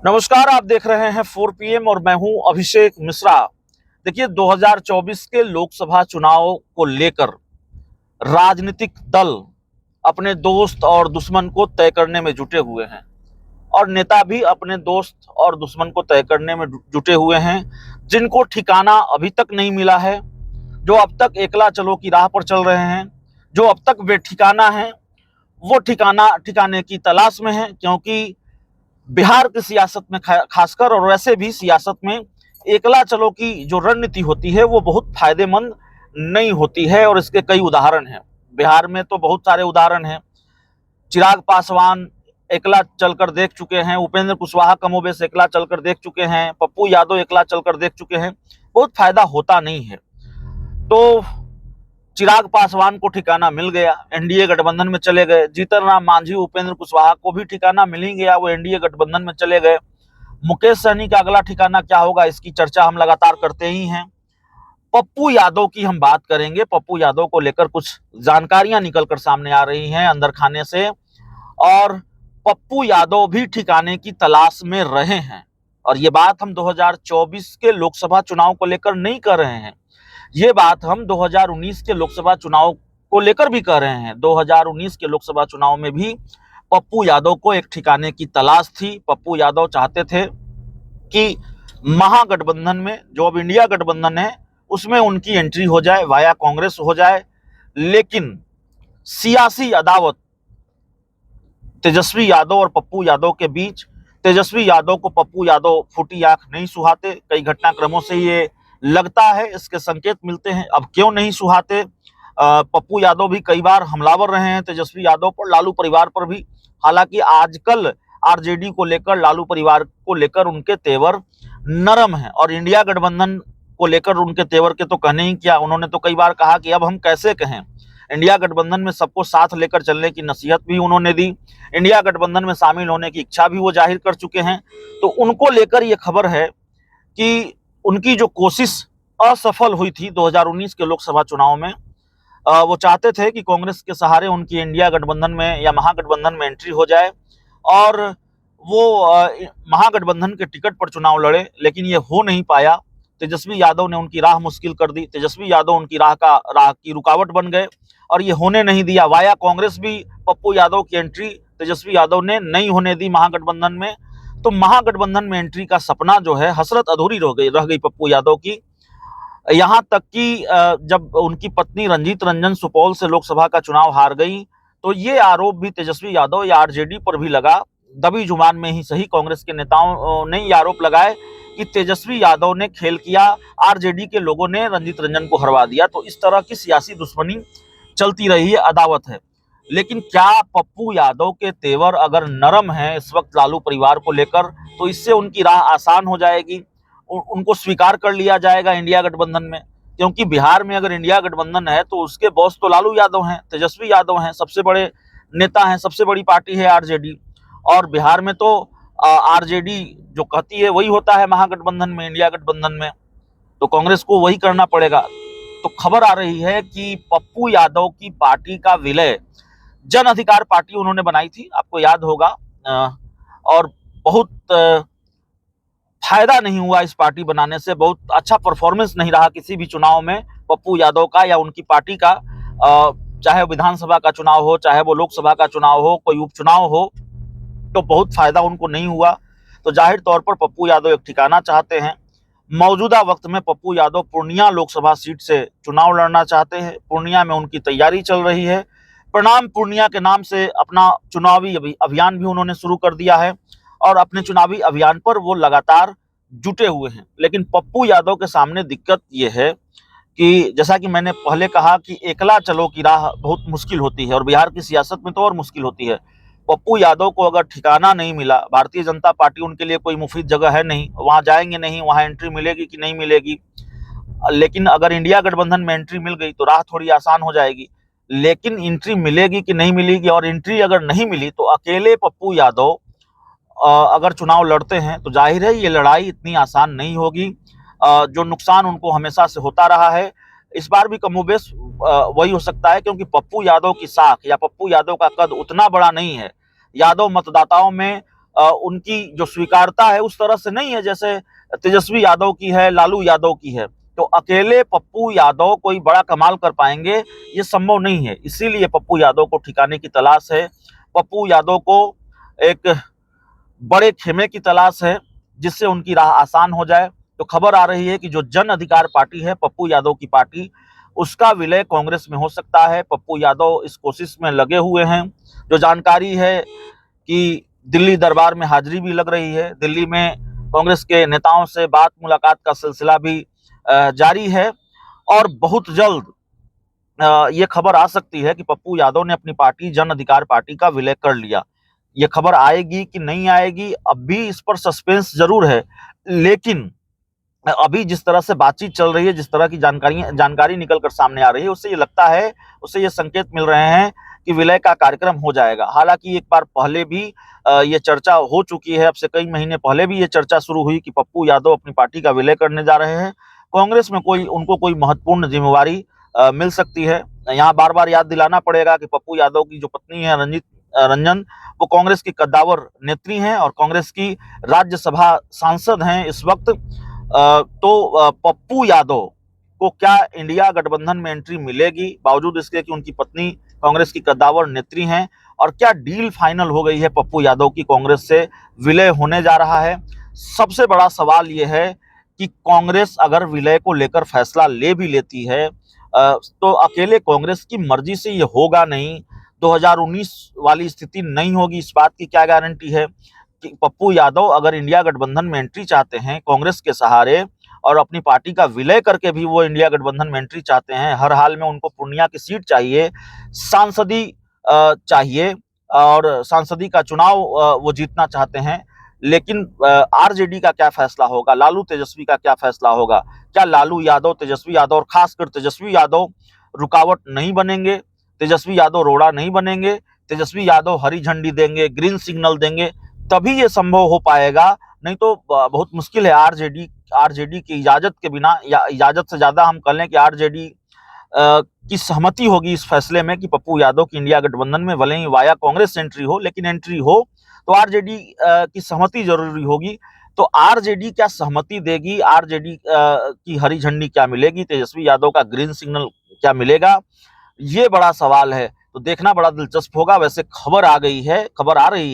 नमस्कार, आप देख रहे हैं 4 PM और मैं हूं अभिषेक मिश्रा। देखिए, 2024 के लोकसभा चुनाव को लेकर राजनीतिक दल अपने दोस्त और दुश्मन को तय करने में जुटे हुए हैं और नेता भी अपने दोस्त और दुश्मन को तय करने में जुटे हुए हैं। जिनको ठिकाना अभी तक नहीं मिला है, जो अब तक एकला चलो की राह पर चल रहे हैं, जो अब तक बेठिकाना है, वो ठिकाने की तलाश में है। क्योंकि बिहार की सियासत में खासकर और वैसे भी सियासत में एकला चलो की जो रणनीति होती है वो बहुत फायदेमंद नहीं होती है और इसके कई उदाहरण हैं। बिहार में तो बहुत सारे उदाहरण हैं। चिराग पासवान एकला चलकर देख चुके हैं, उपेंद्र कुशवाहा कमोबेश एकला चलकर देख चुके हैं, पप्पू यादव एकला चलकर देख चुके हैं। बहुत फायदा होता नहीं है। तो चिराग पासवान को ठिकाना मिल गया, एनडीए गठबंधन में चले गए। जीतन राम मांझी, उपेंद्र कुशवाहा को भी ठिकाना मिल ही गया, वो एनडीए गठबंधन में चले गए। मुकेश सहनी का अगला ठिकाना क्या होगा, इसकी चर्चा हम लगातार करते ही हैं। पप्पू यादव की हम बात करेंगे। पप्पू यादव को लेकर कुछ जानकारियां निकलकर सामने आ रही हैं अंदर खाने से, और पप्पू यादव भी ठिकाने की तलाश में रहे हैं। और ये बात हम 2024 के लोकसभा चुनाव को लेकर नहीं कर रहे हैं, ये बात हम 2019 के लोकसभा चुनाव को लेकर भी कह रहे हैं। 2019 के लोकसभा चुनाव में भी पप्पू यादव को एक ठिकाने की तलाश थी। पप्पू यादव चाहते थे कि महागठबंधन में, जो अब इंडिया गठबंधन है, उसमें उनकी एंट्री हो जाए, वाया कांग्रेस हो जाए। लेकिन सियासी अदावत तेजस्वी यादव और पप्पू यादव के बीच, तेजस्वी यादव को पप्पू यादव फूटी आंख नहीं सुहाते। कई घटनाक्रमों से ये लगता है, इसके संकेत मिलते हैं। अब क्यों नहीं सुहाते? पप्पू यादव भी कई बार हमलावर रहे हैं तेजस्वी यादव पर, लालू परिवार पर भी। हालांकि आजकल आरजेडी को लेकर, लालू परिवार को लेकर उनके तेवर नरम है, और इंडिया गठबंधन को लेकर उनके तेवर के तो कहने ही क्या। उन्होंने तो कई बार कहा कि अब हम कैसे कहें। इंडिया गठबंधन में सबको साथ लेकर चलने की नसीहत भी उन्होंने दी, इंडिया गठबंधन में शामिल होने की इच्छा भी वो जाहिर कर चुके हैं। तो उनको लेकर ये खबर है कि उनकी जो कोशिश असफल हुई थी 2019 के लोकसभा चुनाव में, वो चाहते थे कि कांग्रेस के सहारे उनकी इंडिया गठबंधन में या महागठबंधन में एंट्री हो जाए और वो महागठबंधन के टिकट पर चुनाव लड़े। लेकिन ये हो नहीं पाया। तेजस्वी यादव ने उनकी राह मुश्किल कर दी। तेजस्वी यादव उनकी राह की रुकावट बन गए और ये होने नहीं दिया। वाया कांग्रेस भी पप्पू यादव की एंट्री तेजस्वी यादव ने नहीं होने दी महागठबंधन में। तो महागठबंधन में एंट्री का सपना जो है, हसरत अधूरी रह गई पप्पू यादव की। यहाँ तक कि जब उनकी पत्नी रंजीत रंजन सुपौल से लोकसभा का चुनाव हार गई, तो ये आरोप भी तेजस्वी यादव या आरजेडी पर भी लगा। दबी जुबान में ही सही, कांग्रेस के नेताओं ने ये आरोप लगाए कि तेजस्वी यादव ने खेल किया, आरजेडी के लोगों ने रंजीत रंजन को हरवा दिया। तो इस तरह की सियासी दुश्मनी चलती रही है, अदावत है। लेकिन क्या पप्पू यादव के तेवर अगर नरम है इस वक्त लालू परिवार को लेकर, तो इससे उनकी राह आसान हो जाएगी, उनको स्वीकार कर लिया जाएगा इंडिया गठबंधन में? क्योंकि बिहार में अगर इंडिया गठबंधन है तो उसके बॉस तो लालू यादव हैं, तेजस्वी यादव हैं, सबसे बड़े नेता हैं, सबसे बड़ी पार्टी है आरजेडी। और बिहार में तो आरजेडी जो कहती है वही होता है महागठबंधन में, इंडिया गठबंधन में। तो कांग्रेस को वही करना पड़ेगा। तो खबर आ रही है कि पप्पू यादव की पार्टी का विलय, जन अधिकार पार्टी उन्होंने बनाई थी, आपको याद होगा, और बहुत फायदा नहीं हुआ इस पार्टी बनाने से। बहुत अच्छा परफॉर्मेंस नहीं रहा किसी भी चुनाव में पप्पू यादव का या उनकी पार्टी का। चाहे विधानसभा का चुनाव हो, चाहे वो लोकसभा का चुनाव हो, कोई उपचुनाव हो, तो बहुत फायदा उनको नहीं हुआ। तो जाहिर तौर पर पप्पू यादव एक ठिकाना चाहते हैं। मौजूदा वक्त में पप्पू यादव पूर्णिया लोकसभा सीट से चुनाव लड़ना चाहते हैं। पूर्णिया में उनकी तैयारी चल रही है। प्रणाम पूर्णिया के नाम से अपना चुनावी अभियान भी उन्होंने शुरू कर दिया है और अपने चुनावी अभियान पर वो लगातार जुटे हुए हैं। लेकिन पप्पू यादव के सामने दिक्कत ये है कि जैसा कि मैंने पहले कहा कि एकला चलो की राह बहुत मुश्किल होती है, और बिहार की सियासत में तो और मुश्किल होती है। पप्पू यादव को अगर ठिकाना नहीं मिला, भारतीय जनता पार्टी उनके लिए कोई मुफीद जगह है नहीं, वहां जाएंगे नहीं, वहां एंट्री मिलेगी कि नहीं मिलेगी। लेकिन अगर इंडिया गठबंधन में एंट्री मिल गई तो राह थोड़ी आसान हो जाएगी। लेकिन एंट्री मिलेगी कि नहीं मिलेगी, और एंट्री अगर नहीं मिली तो अकेले पप्पू यादव अगर चुनाव लड़ते हैं तो जाहिर है ये लड़ाई इतनी आसान नहीं होगी। जो नुकसान उनको हमेशा से होता रहा है, इस बार भी कमोबेश वही हो सकता है, क्योंकि पप्पू यादव की साख या पप्पू यादव का कद उतना बड़ा नहीं है। यादव मतदाताओं में उनकी जो स्वीकारता है उस तरह से नहीं है जैसे तेजस्वी यादव की है, लालू यादव की है। तो अकेले पप्पू यादव कोई बड़ा कमाल कर पाएंगे, ये संभव नहीं है। इसीलिए पप्पू यादव को ठिकाने की तलाश है, पप्पू यादव को एक बड़े खेमे की तलाश है जिससे उनकी राह आसान हो जाए। तो खबर आ रही है कि जो जन अधिकार पार्टी है, पप्पू यादव की पार्टी, उसका विलय कांग्रेस में हो सकता है। पप्पू यादव इस कोशिश में लगे हुए हैं। जो जानकारी है कि दिल्ली दरबार में हाजिरी भी लग रही है, दिल्ली में कांग्रेस के नेताओं से बात मुलाकात का सिलसिला भी जारी है और बहुत जल्द ये खबर आ सकती है कि पप्पू यादव ने अपनी पार्टी जन अधिकार पार्टी का विलय कर लिया। ये खबर आएगी कि नहीं आएगी, अब भी इस पर सस्पेंस जरूर है। लेकिन अभी जिस तरह से बातचीत चल रही है, जिस तरह की जानकारी निकल कर सामने आ रही है, उससे ये लगता है, उससे ये संकेत मिल रहे हैं कि विलय का कार्यक्रम हो जाएगा। हालांकि एक बार पहले भी ये चर्चा हो चुकी है, अब से कई महीने पहले भी ये चर्चा शुरू हुई कि पप्पू यादव अपनी पार्टी का विलय करने जा रहे हैं। कांग्रेस में उनको कोई महत्वपूर्ण जिम्मेवारी मिल सकती है। यहाँ बार बार याद दिलाना पड़ेगा कि पप्पू यादव की जो पत्नी है रंजन, वो कांग्रेस की कद्दावर नेत्री हैं और कांग्रेस की राज्यसभा सांसद हैं इस वक्त। तो पप्पू यादव को क्या इंडिया गठबंधन में एंट्री मिलेगी, बावजूद इसके कि उनकी पत्नी कांग्रेस की कद्दावर नेत्री हैं? और क्या डील फाइनल हो गई है पप्पू यादव की कांग्रेस से विलय होने जा रहा है? सबसे बड़ा सवाल यह है कि कांग्रेस अगर विलय को लेकर फैसला ले भी लेती है तो अकेले कांग्रेस की मर्जी से ये होगा नहीं। 2019 वाली स्थिति नहीं होगी, इस बात की क्या गारंटी है कि पप्पू यादव अगर इंडिया गठबंधन में एंट्री चाहते हैं कांग्रेस के सहारे और अपनी पार्टी का विलय करके भी वो इंडिया गठबंधन में एंट्री चाहते हैं, हर हाल में उनको पूर्णिया की सीट चाहिए, सांसदी चाहिए और सांसदी का चुनाव वो जीतना चाहते हैं। लेकिन आरजेडी का क्या फैसला होगा, लालू तेजस्वी का क्या फैसला होगा? क्या लालू यादव, तेजस्वी यादव और खासकर तेजस्वी यादव रुकावट नहीं बनेंगे? तेजस्वी यादव रोड़ा नहीं बनेंगे? तेजस्वी यादव हरी झंडी देंगे, ग्रीन सिग्नल देंगे, तभी ये संभव हो पाएगा। नहीं तो बहुत मुश्किल है। आरजेडी की इजाजत के बिना, या इजाजत से ज्यादा हम कह लें कि आरजेडी की सहमति होगी इस फैसले में कि पप्पू यादव की इंडिया गठबंधन में भले ही वाया कांग्रेस एंट्री हो, लेकिन एंट्री हो तो आरजेडी की सहमति जरूरी होगी। तो आरजेडी क्या सहमति देगी, आरजेडी की हरी झंडी क्या मिलेगी, तेजस्वी यादव का ग्रीन सिग्नल क्या मिलेगा, ये बड़ा सवाल है। तो देखना बड़ा दिलचस्प होगा। वैसे खबर आ रही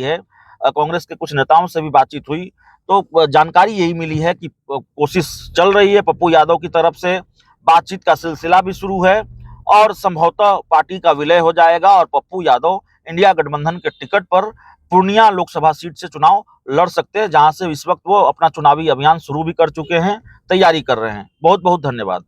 है, कांग्रेस के कुछ नेताओं से भी बातचीत हुई तो जानकारी यही मिली है कि कोशिश चल रही है पप्पू यादव की तरफ से, बातचीत का सिलसिला भी शुरू है और संभवतः पार्टी का विलय हो जाएगा और पप्पू यादव इंडिया गठबंधन के टिकट पर पूर्णिया लोकसभा सीट से चुनाव लड़ सकते हैं, जहां से इस वक्त वो अपना चुनावी अभियान शुरू भी कर चुके हैं, तैयारी कर रहे हैं। बहुत बहुत धन्यवाद।